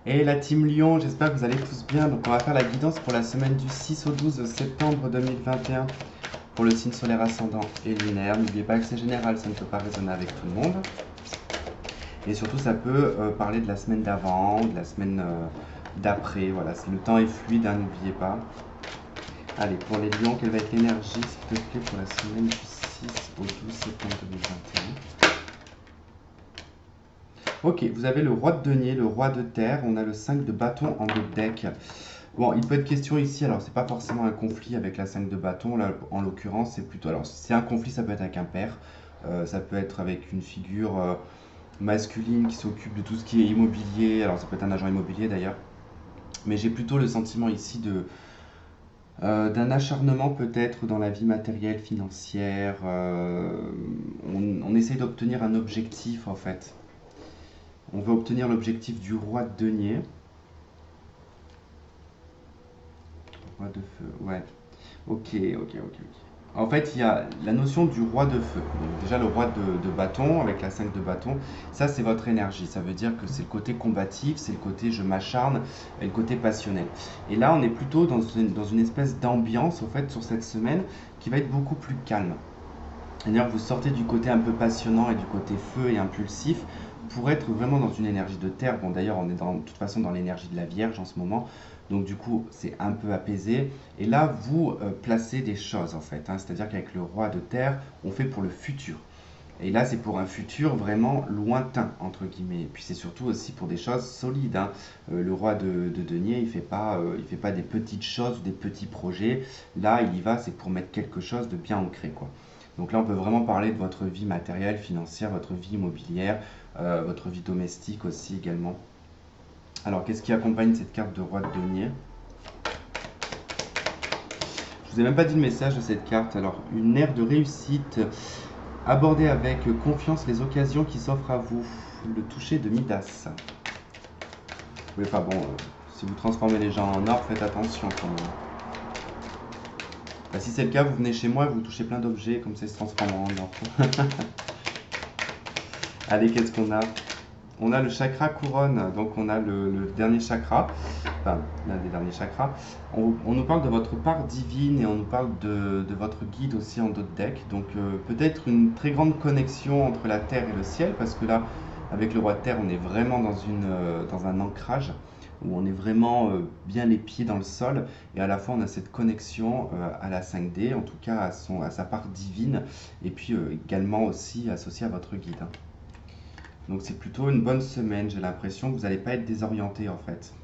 Et la team Lyon, j'espère que vous allez tous bien. Donc on va faire la guidance pour la semaine du 6 au 12 septembre 2021 pour le signe solaire ascendant et lunaire. N'oubliez pas que c'est général, ça ne peut pas résonner avec tout le monde. Et surtout ça peut parler de la semaine d'avant, de la semaine d'après. Voilà, le temps est fluide, hein, n'oubliez pas. Allez, pour les lions, quelle va être l'énergie, s'il te plaît, pour la semaine du 6 au 12 septembre 2021? Ok, vous avez le roi de denier, le roi de terre, on a le 5 de bâton en deux deck. Bon, il peut être question ici, alors c'est pas forcément un conflit avec la 5 de bâton, là en l'occurrence c'est plutôt, alors si c'est un conflit ça peut être avec un père, ça peut être avec une figure masculine qui s'occupe de tout ce qui est immobilier, alors ça peut être un agent immobilier d'ailleurs, mais j'ai plutôt le sentiment ici d'un acharnement peut-être dans la vie matérielle, financière, on essaye d'obtenir un objectif en fait. On veut obtenir l'objectif du roi de denier. Roi de feu, ouais. Ok, ok, ok, ok. En fait, il y a la notion du roi de feu. Donc, déjà, le roi de bâton, avec la 5 de bâton, ça, c'est votre énergie. Ça veut dire que c'est le côté combatif, c'est le côté je m'acharne, et le côté passionnel. Et là, on est plutôt dans une espèce d'ambiance, en fait, sur cette semaine, qui va être beaucoup plus calme. C'est-à-dire que vous sortez du côté un peu passionnant et du côté feu et impulsif pour être vraiment dans une énergie de terre. Bon, d'ailleurs, on est de toute façon dans l'énergie de la Vierge en ce moment. Donc, du coup, c'est un peu apaisé. Et là, vous placez des choses, en fait, hein. C'est-à-dire qu'avec le roi de terre, on fait pour le futur. Et là, c'est pour un futur vraiment lointain, entre guillemets. Et puis, c'est surtout aussi pour des choses solides, hein. Le roi de denier, il fait pas des petites choses ou des petits projets. Là, il y va, c'est pour mettre quelque chose de bien ancré, quoi. Donc là, on peut vraiment parler de votre vie matérielle, financière, votre vie immobilière, votre vie domestique aussi également. Alors, qu'est-ce qui accompagne cette carte de roi de denier? Je vous ai même pas dit le message de cette carte. Alors, une ère de réussite. Abordez avec confiance les occasions qui s'offrent à vous. Le toucher de Midas. Oui, enfin bon, si vous transformez les gens en or, faites attention quand même. Bah, si c'est le cas, vous venez chez moi et vous touchez plein d'objets, comme ça ils se transforment en or. Allez, qu'est-ce qu'on a? On a le chakra couronne, donc on a le dernier chakra, enfin l'un des derniers chakras. On nous parle de votre part divine et on nous parle de votre guide aussi en d'autres decks. Donc peut-être une très grande connexion entre la terre et le ciel, parce que là, avec le roi de terre, on est vraiment dans un ancrage où on est vraiment bien les pieds dans le sol et à la fois on a cette connexion à la 5D, en tout cas à sa part divine et puis également aussi associée à votre guide, hein. Donc c'est plutôt une bonne semaine, j'ai l'impression que vous n'allez pas être désorienté en fait.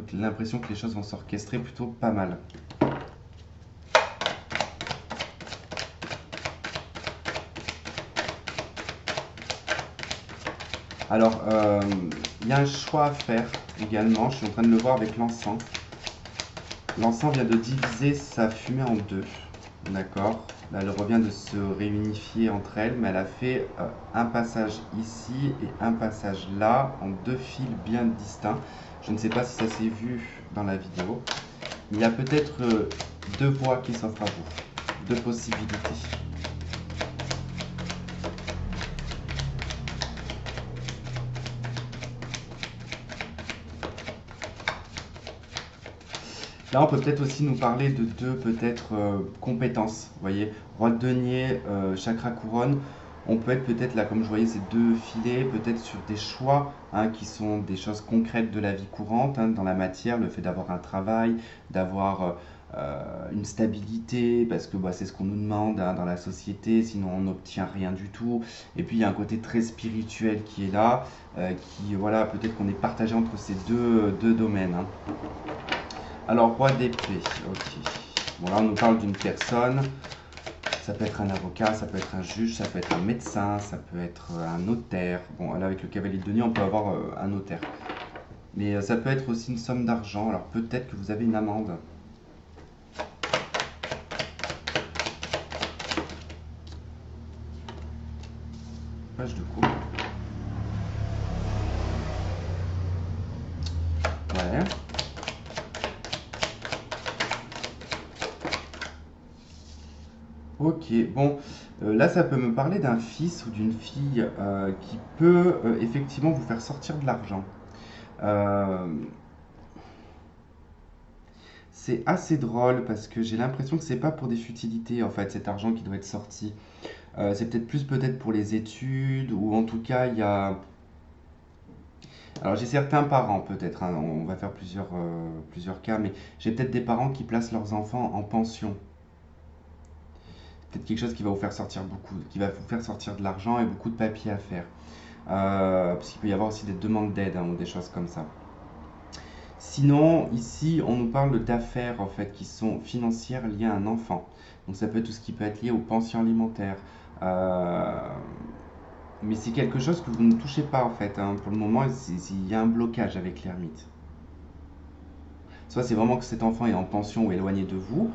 J'ai l'impression que les choses vont s'orchestrer plutôt pas mal. Alors, il y a un choix à faire également, je suis en train de le voir avec l'encens. L'encens vient de diviser sa fumée en deux, d'accord? Là, elle revient de se réunifier entre elles, mais elle a fait un passage ici et un passage là, en deux fils bien distincts. Je ne sais pas si ça s'est vu dans la vidéo. Il y a peut-être deux voies qui s'offrent à vous, deux possibilités. Là, on peut peut-être aussi nous parler de deux peut-être compétences. Vous voyez, roi de denier, chakra couronne. On peut être peut-être là, comme je voyais ces deux filets, peut-être sur des choix, hein, qui sont des choses concrètes de la vie courante, hein, dans la matière, le fait d'avoir un travail, d'avoir une stabilité, parce que bah, c'est ce qu'on nous demande, hein, dans la société, sinon on n'obtient rien du tout. Et puis il y a un côté très spirituel qui est là, qui, voilà, peut-être qu'on est partagé entre ces deux domaines, hein. Alors, roi d'épée, ok. Bon, là, on nous parle d'une personne. Ça peut être un avocat, ça peut être un juge, ça peut être un médecin, ça peut être un notaire. Bon, là, avec le cavalier de denier, on peut avoir un notaire. Mais ça peut être aussi une somme d'argent. Alors, peut-être que vous avez une amende. Page de coupe. Ouais. Ok, bon, là ça peut me parler d'un fils ou d'une fille qui peut effectivement vous faire sortir de l'argent. Euh, c'est assez drôle parce que j'ai l'impression que c'est pas pour des futilités en fait cet argent qui doit être sorti. C'est peut-être plus peut-être pour les études ou en tout cas il y a. Alors j'ai certains parents peut-être, hein, on va faire plusieurs cas, mais j'ai peut-être des parents qui placent leurs enfants en pension. Peut-être quelque chose qui va vous faire sortir beaucoup, qui va vous faire sortir de l'argent et beaucoup de papiers à faire. Parce qu'il peut y avoir aussi des demandes d'aide, hein, ou des choses comme ça. Sinon, ici, on nous parle d'affaires en fait qui sont financières liées à un enfant. Donc ça peut être tout ce qui peut être lié aux pensions alimentaires. Euh, mais c'est quelque chose que vous ne touchez pas en fait, hein. Pour le moment, il y a un blocage avec l'ermite. Soit c'est vraiment que cet enfant est en pension ou éloigné de vous,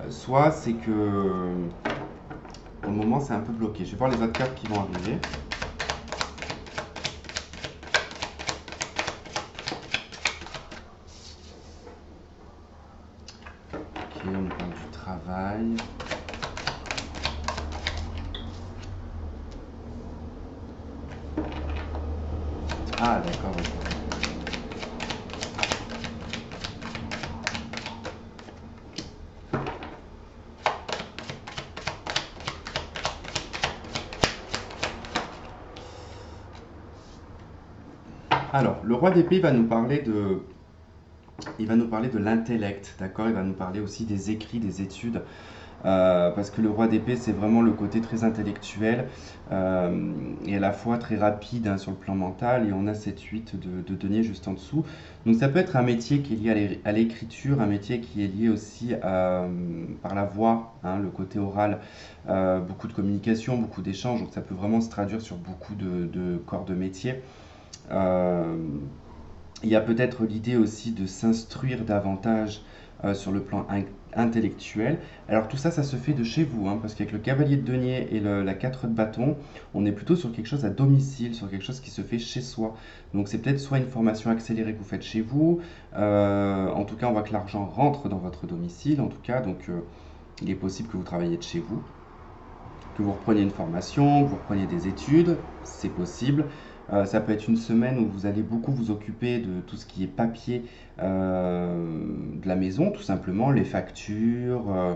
soit c'est que pour le moment c'est un peu bloqué. Je vais voir les autres cartes qui vont arriver. Ok, on nous parle du travail. Ah d'accord, ok. Alors, le roi d'épée va nous parler de l'intellect, d'accord? Il va nous parler aussi des écrits, des études. Parce que le roi d'épée, c'est vraiment le côté très intellectuel et à la fois très rapide, hein, sur le plan mental. Et on a cette 8 de denier juste en dessous. Donc ça peut être un métier qui est lié à l'écriture, un métier qui est lié aussi par la voix, hein, le côté oral, beaucoup de communication, beaucoup d'échanges. Donc ça peut vraiment se traduire sur beaucoup de corps de métier. Euh, il y a peut-être l'idée aussi de s'instruire davantage sur le plan intellectuel. Alors tout ça, ça se fait de chez vous, hein, parce qu'avec le cavalier de denier et la 4 de bâton, on est plutôt sur quelque chose à domicile, sur quelque chose qui se fait chez soi. Donc c'est peut-être soit une formation accélérée que vous faites chez vous, en tout cas on voit que l'argent rentre dans votre domicile, en tout cas, donc il est possible que vous travailliez de chez vous, que vous repreniez une formation, que vous repreniez des études, c'est possible. Ça peut être une semaine où vous allez beaucoup vous occuper de tout ce qui est papier de la maison, tout simplement, les factures,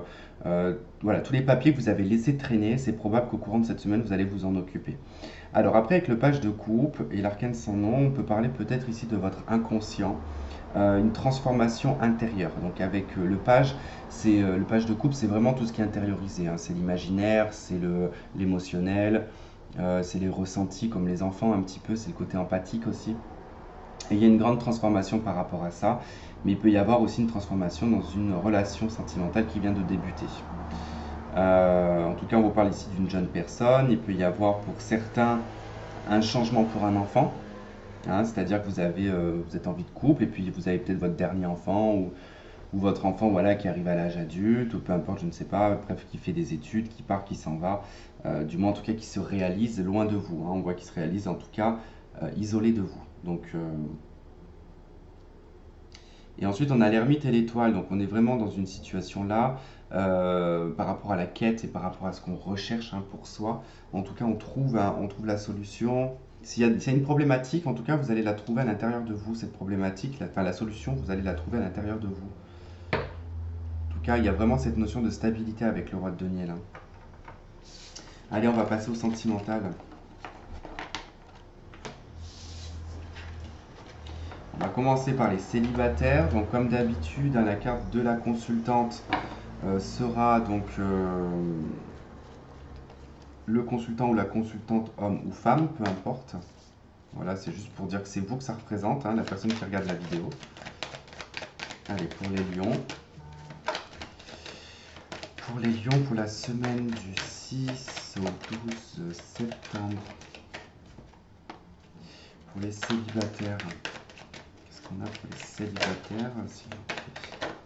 voilà, tous les papiers que vous avez laissés traîner, c'est probable qu'au courant de cette semaine, vous allez vous en occuper. Alors après, avec le page de coupe et l'arcane sans nom, on peut parler peut-être ici de votre inconscient, une transformation intérieure. Donc avec le page de coupe, c'est vraiment tout ce qui est intériorisé, hein. C'est l'imaginaire, c'est l'émotionnel, c'est les ressentis comme les enfants un petit peu, c'est le côté empathique aussi. Et il y a une grande transformation par rapport à ça, mais il peut y avoir aussi une transformation dans une relation sentimentale qui vient de débuter. En tout cas, on vous parle ici d'une jeune personne. Il peut y avoir pour certains un changement pour un enfant, hein, c'est-à-dire que vous êtes en vie de couple et puis vous avez peut-être votre dernier enfant ou votre enfant, voilà, qui arrive à l'âge adulte ou peu importe, je ne sais pas, bref, qui fait des études, qui part, qui s'en va, du moins en tout cas qui se réalise loin de vous, hein. On voit qu'il se réalise en tout cas isolé de vous. Donc, et ensuite, on a l'ermite et l'étoile. Donc, on est vraiment dans une situation là, par rapport à la quête et par rapport à ce qu'on recherche, hein, pour soi. En tout cas, on trouve la solution. S'il y a une problématique, en tout cas, vous allez la trouver à l'intérieur de vous, cette problématique. Enfin, la solution, vous allez la trouver à l'intérieur de vous. En tout cas, il y a vraiment cette notion de stabilité avec le roi de denier là. Allez, on va passer au sentimental. On va commencer par les célibataires. Donc, comme d'habitude, hein, la carte de la consultante sera donc le consultant ou la consultante, homme ou femme, peu importe. Voilà, c'est juste pour dire que c'est vous que ça représente, hein, la personne qui regarde la vidéo. Allez, pour les lions. Pour les lions, pour la semaine du 6 au 12 septembre. Pour les célibataires. Qu'est-ce qu'on a pour les célibataires, s'il vous plaît?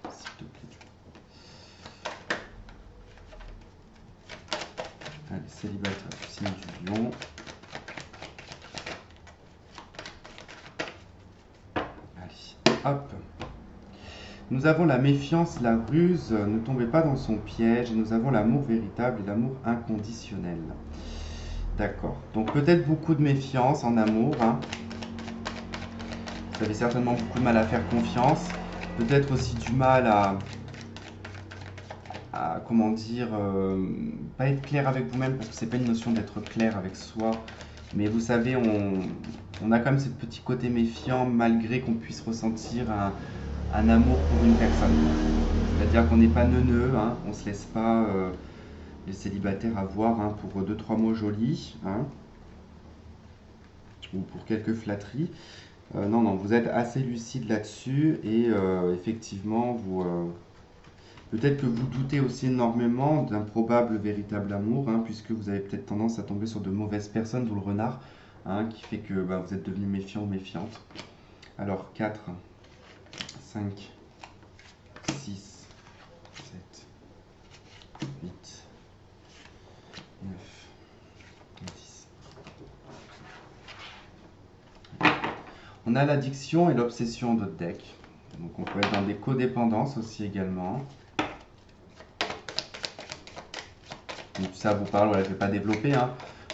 S'il te plaît. Allez, célibataire du signe du lion. Allez, hop. Nous avons la méfiance, la ruse, ne tombez pas dans son piège. Et nous avons l'amour véritable et l'amour inconditionnel. D'accord. Donc peut-être beaucoup de méfiance en amour, hein. Vous avez certainement beaucoup de mal à faire confiance. Peut-être aussi du mal comment dire, pas être clair avec vous-même, parce que c'est pas une notion d'être clair avec soi. Mais vous savez, on a quand même ce petit côté méfiant, malgré qu'on puisse ressentir un amour pour une personne. C'est-à-dire qu'on n'est pas neuneux, hein, on se laisse pas les célibataires avoir hein, pour deux trois mots jolis, hein, ou pour quelques flatteries. Non, non, vous êtes assez lucide là-dessus et effectivement, peut-être que vous doutez aussi énormément d'un probable véritable amour, hein, puisque vous avez peut-être tendance à tomber sur de mauvaises personnes, d'où le renard, hein, qui fait que bah, vous êtes devenu méfiant ou méfiante. Alors 4, 5, 6, 7, 8, 9, 10. On a l'addiction et l'obsession de deck. Donc on peut être dans des codépendances aussi également. Donc ça vous parle, voilà, je ne vais pas développer. Hein.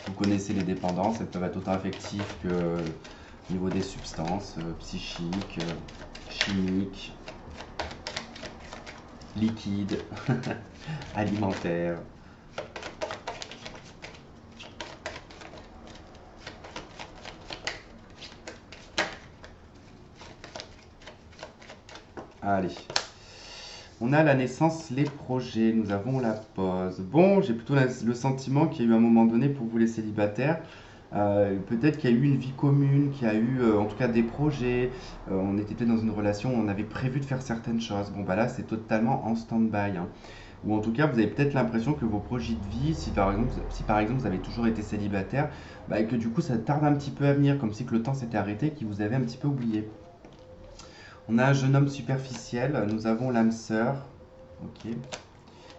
Vous connaissez les dépendances, elles peuvent être autant affectives que au niveau des substances psychiques, chimiques, liquides, alimentaires. Allez. On a la naissance, les projets, nous avons la pause. Bon, j'ai plutôt le sentiment qu'il y a eu un moment donné pour vous les célibataires. Peut-être qu'il y a eu une vie commune, qu'il y a eu en tout cas des projets. On était peut-être dans une relation où on avait prévu de faire certaines choses. Bon, bah là, c'est totalement en stand-by. Hein. Ou en tout cas, vous avez peut-être l'impression que vos projets de vie, si par exemple vous avez toujours été célibataire, bah, et que du coup ça tarde un petit peu à venir, comme si que le temps s'était arrêté, qu'il vous avait un petit peu oublié. On a un jeune homme superficiel, nous avons l'âme sœur, ok.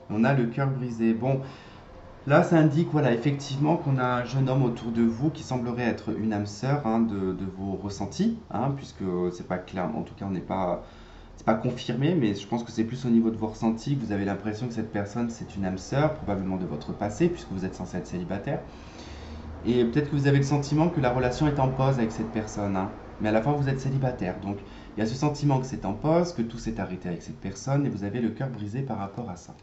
On a le cœur brisé. Bon, là ça indique voilà, effectivement qu'on a un jeune homme autour de vous qui semblerait être une âme sœur hein, de vos ressentis, hein, puisque c'est pas clair, en tout cas on n'est pas, c'est pas confirmé, mais je pense que c'est plus au niveau de vos ressentis que vous avez l'impression que cette personne c'est une âme sœur, probablement de votre passé, puisque vous êtes censé être célibataire. Et peut-être que vous avez le sentiment que la relation est en pause avec cette personne, hein, mais à la fois vous êtes célibataire. Donc il y a ce sentiment que c'est en pause, que tout s'est arrêté avec cette personne, et vous avez le cœur brisé par rapport à ça.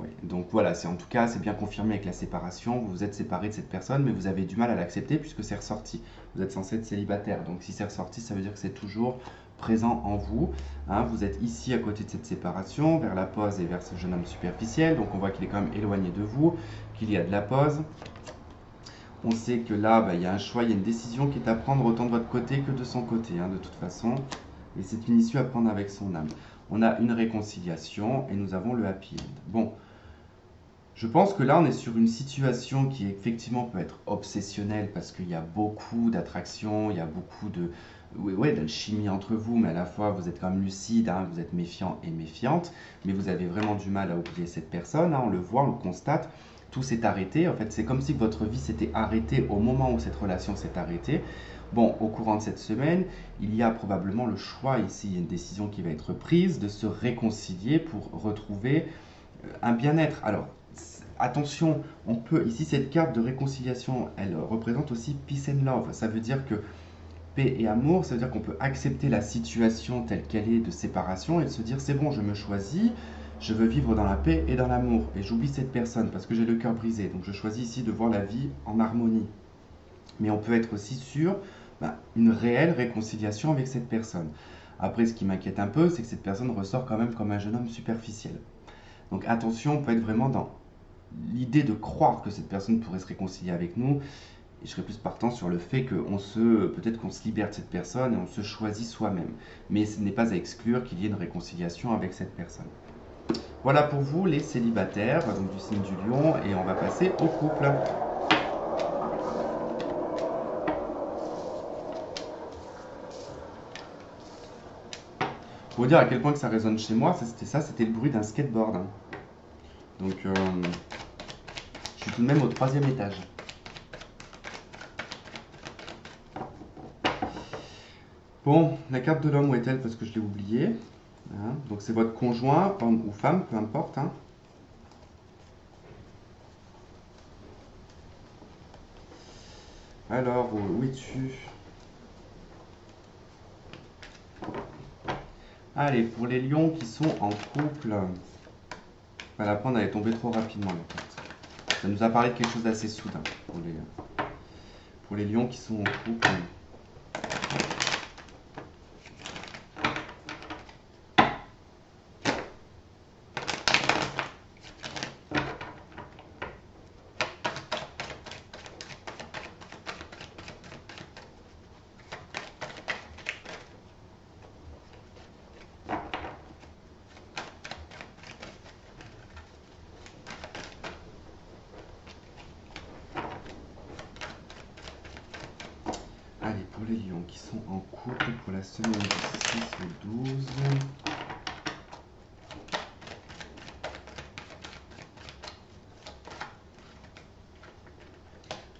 Oui, donc voilà, c'est en tout cas, c'est bien confirmé avec la séparation. Vous vous êtes séparé de cette personne, mais vous avez du mal à l'accepter puisque c'est ressorti. Vous êtes censé être célibataire, donc si c'est ressorti, ça veut dire que c'est toujours présent en vous. Hein, vous êtes ici à côté de cette séparation, vers la pause et vers ce jeune homme superficiel. Donc on voit qu'il est quand même éloigné de vous, qu'il y a de la pause. On sait que là, bah, il y a un choix, il y a une décision qui est à prendre autant de votre côté que de son côté, hein, de toute façon. Et c'est une issue à prendre avec son âme. On a une réconciliation et nous avons le happy end. Bon, je pense que là, on est sur une situation qui effectivement peut être obsessionnelle parce qu'il y a beaucoup d'attraction, il y a beaucoup ouais, d'alchimie entre vous, mais à la fois vous êtes quand même lucide, hein, vous êtes méfiant et méfiante, mais vous avez vraiment du mal à oublier cette personne, hein, on le voit, on le constate. Tout s'est arrêté. En fait, c'est comme si votre vie s'était arrêtée au moment où cette relation s'est arrêtée. Bon, au courant de cette semaine, il y a probablement le choix ici, il y a une décision qui va être prise de se réconcilier pour retrouver un bien-être. Alors, attention, on peut, ici cette carte de réconciliation, elle représente aussi peace and love. Ça veut dire que paix et amour, ça veut dire qu'on peut accepter la situation telle qu'elle est de séparation et de se dire c'est bon, je me choisis, je veux vivre dans la paix et dans l'amour. Et j'oublie cette personne parce que j'ai le cœur brisé. Donc je choisis ici de voir la vie en harmonie. Mais on peut être aussi sur une réelle réconciliation avec cette personne. Après, ce qui m'inquiète un peu, c'est que cette personne ressort quand même comme un jeune homme superficiel. Donc attention, on peut être vraiment dans l'idée de croire que cette personne pourrait se réconcilier avec nous. Et je serais plus partant sur le fait peut-être qu'on se libère de cette personne et on se choisit soi-même. Mais ce n'est pas à exclure qu'il y ait une réconciliation avec cette personne. Voilà pour vous les célibataires, donc du signe du lion, et on va passer au couple. Pour vous dire à quel point que ça résonne chez moi, c'était le bruit d'un skateboard. Hein. Donc je suis tout de même au 3e étage. Bon, la carte de l'homme, où est-elle? Parce que je l'ai oubliée. Hein. Donc c'est votre conjoint, homme ou femme, peu importe. Hein. Alors, où es-tu? Allez, pour les lions qui sont en couple, la prendre, elle est tombée trop rapidement la carte. Ça nous a parlé de quelque chose d'assez soudain pour les lions qui sont en couple. Allez, pour les lions qui sont en couple, pour la semaine du 6 au 12.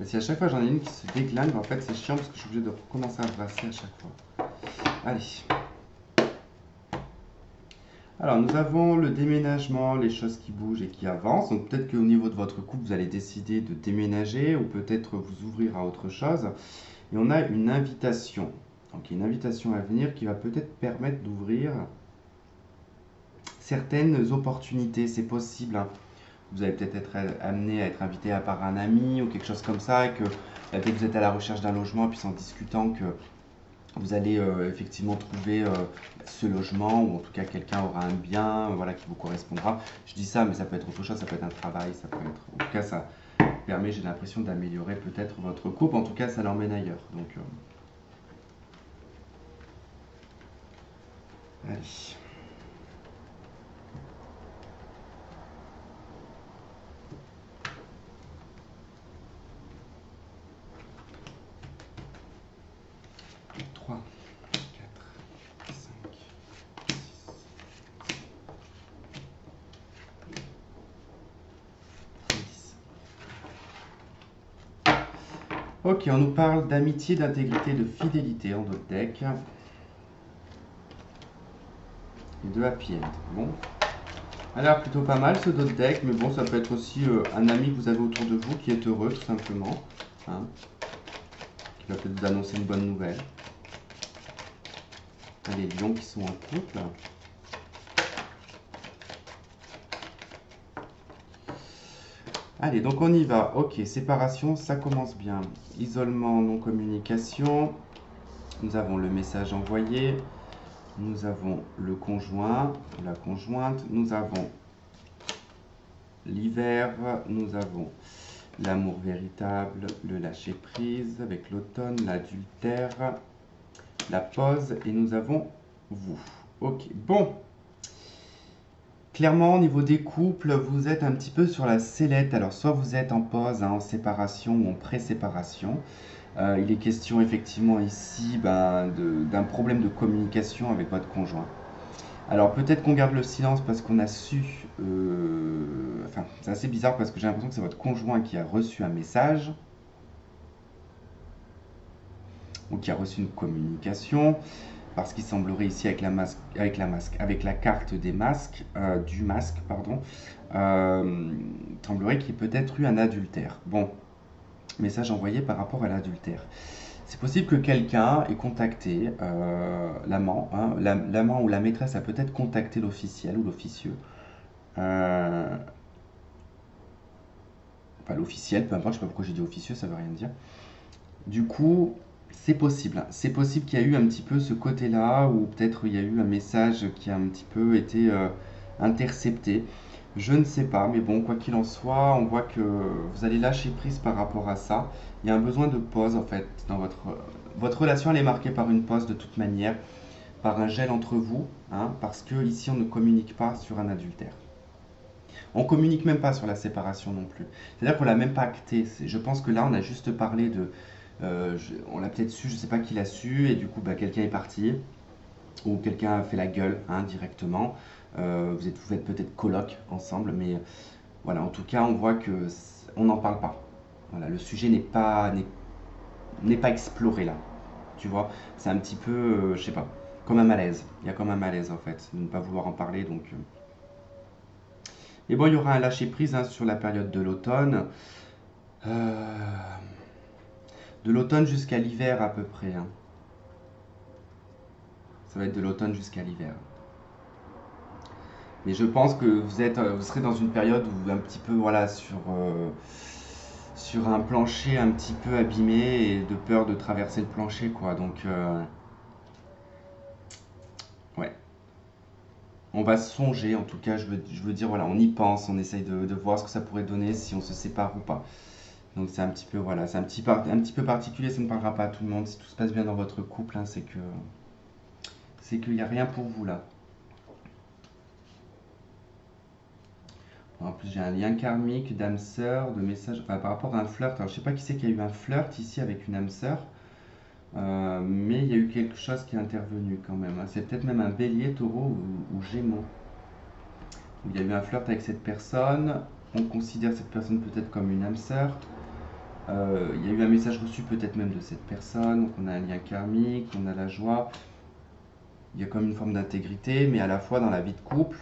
Si à chaque fois j'en ai une qui se déglingue, en fait c'est chiant parce que je suis obligé de recommencer à brasser à chaque fois. Allez. Alors nous avons le déménagement, les choses qui bougent et qui avancent. Donc peut-être qu'au niveau de votre couple, vous allez décider de déménager ou peut-être vous ouvrir à autre chose. Et on a une invitation. Donc une invitation à venir qui va peut-être permettre d'ouvrir certaines opportunités. C'est possible, hein. Vous allez peut-être être amené à être invité par un ami ou quelque chose comme ça, et que dès que vous êtes à la recherche d'un logement, puis en discutant que vous allez effectivement trouver ce logement, ou en tout cas quelqu'un aura un bien voilà, qui vous correspondra. Je dis ça, mais ça peut être autre chose, ça peut être un travail, ça peut être... En tout cas, ça permet, j'ai l'impression, d'améliorer peut-être votre couple. En tout cas, ça l'emmène ailleurs. Donc, allez. Trois, 4, 5, 6, 10. Ok, on nous parle d'amitié, d'intégrité, de fidélité en d'autres decks. Et de happy end. Bon. A l'air plutôt pas mal ce d'autres deck, mais bon, ça peut être aussi un ami que vous avez autour de vous qui est heureux, tout simplement. Hein, qui va peut-être vous annoncer une bonne nouvelle. Les lions qui sont en couple. Allez, donc on y va. Ok, séparation, ça commence bien. Isolement, non-communication. Nous avons le message envoyé. Nous avons le conjoint, la conjointe. Nous avons l'hiver. Nous avons l'amour véritable, le lâcher-prise avec l'automne, l'adultère, la pause. Et nous avons vous. Ok, bon. Clairement, au niveau des couples, vous êtes un petit peu sur la sellette. Alors, soit vous êtes en pause, hein, en séparation ou en pré-séparation. Il est question effectivement ici d'un problème de communication avec votre conjoint. Alors, peut-être qu'on garde le silence parce qu'on a su... Enfin, c'est assez bizarre parce que j'ai l'impression que c'est votre conjoint qui a reçu un message ou qui a reçu une communication. Parce qu'il semblerait ici avec la carte des masques, du masque, pardon, semblerait qu'il y ait peut-être eu un adultère. Bon, message envoyé par rapport à l'adultère. C'est possible que quelqu'un ait contacté l'amant, hein, l'amant ou la maîtresse a peut-être contacté l'officiel ou l'officieux. Enfin, l'officiel, peu importe, je ne sais pas pourquoi j'ai dit officieux, ça veut rien dire. Du coup, c'est possible, hein. C'est possible qu'il y a eu un petit peu ce côté-là, ou peut-être il y a eu un message qui a un petit peu été intercepté. Je ne sais pas, mais bon, quoi qu'il en soit, on voit que vous allez lâcher prise par rapport à ça. Il y a un besoin de pause, en fait, dans votre relation, elle est marquée par une pause de toute manière, par un gel entre vous, hein, parce que ici, on ne communique pas sur un adultère. On communique même pas sur la séparation non plus. C'est-à-dire qu'on l'a même pas acté. Je pense que là, on a juste parlé de on l'a peut-être su, je ne sais pas qui l'a su, et du coup, quelqu'un est parti, ou quelqu'un a fait la gueule hein, directement. Vous êtes peut-être coloc ensemble, mais voilà, en tout cas, on voit que on n'en parle pas. Voilà, le sujet n'est pas exploré là. Tu vois, c'est un petit peu, je sais pas, comme un malaise. Il y a comme un malaise en fait, de ne pas vouloir en parler. Donc, Et bon, il y aura un lâcher prise hein, sur la période de l'automne. Euh, De l'automne jusqu'à l'hiver à peu près, hein. Ça va être de l'automne jusqu'à l'hiver. Mais je pense que vous serez dans une période où un petit peu, voilà, sur un plancher un petit peu abîmé et de peur de traverser le plancher, quoi. Donc, ouais. On va songer, en tout cas, je veux dire, voilà, on y pense, on essaye de voir ce que ça pourrait donner si on se sépare ou pas. Donc c'est un petit peu, voilà, c'est un petit peu particulier, ça ne parlera pas à tout le monde. Si tout se passe bien dans votre couple, hein, c'est qu'il n'y a rien pour vous là. Bon, en plus, j'ai un lien karmique d'âme sœur, de message, enfin, par rapport à un flirt. Alors je sais pas qui c'est qui a eu un flirt ici avec une âme sœur, mais il y a eu quelque chose qui est intervenu quand même, hein. C'est peut-être même un bélier, taureau ou gémeaux. Il y a eu un flirt avec cette personne. On considère cette personne peut-être comme une âme sœur. Il y a eu un message reçu peut-être même de cette personne. Donc on a un lien karmique, on a la joie. Il y a comme une forme d'intégrité, mais à la fois dans la vie de couple,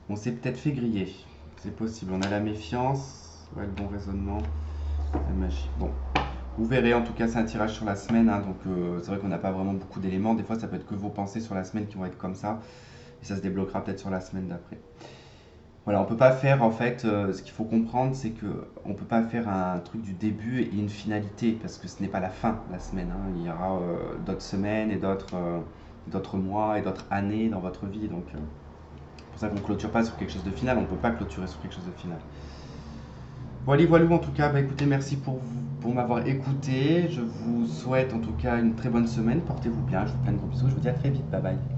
on s'est peut-être fait griller. C'est possible. On a la méfiance, ouais, le bon raisonnement, la magie. Bon, vous verrez. En tout cas, c'est un tirage sur la semaine, hein, donc c'est vrai qu'on n'a pas vraiment beaucoup d'éléments. Des fois, ça peut être que vos pensées sur la semaine qui vont être comme ça, et ça se débloquera peut-être sur la semaine d'après. Voilà, on peut pas faire en fait, ce qu'il faut comprendre, c'est que on peut pas faire un truc du début et une finalité, parce que ce n'est pas la fin, la semaine, hein. Il y aura d'autres semaines et d'autres mois et d'autres années dans votre vie, donc c'est pour ça qu'on clôture pas sur quelque chose de final, on peut pas clôturer sur quelque chose de final. Voilà, voilà, en tout cas, bah écoutez, merci pour m'avoir écouté. Je vous souhaite en tout cas une très bonne semaine. Portez-vous bien, je vous fais plein de gros bisous. Je vous dis à très vite. Bye bye.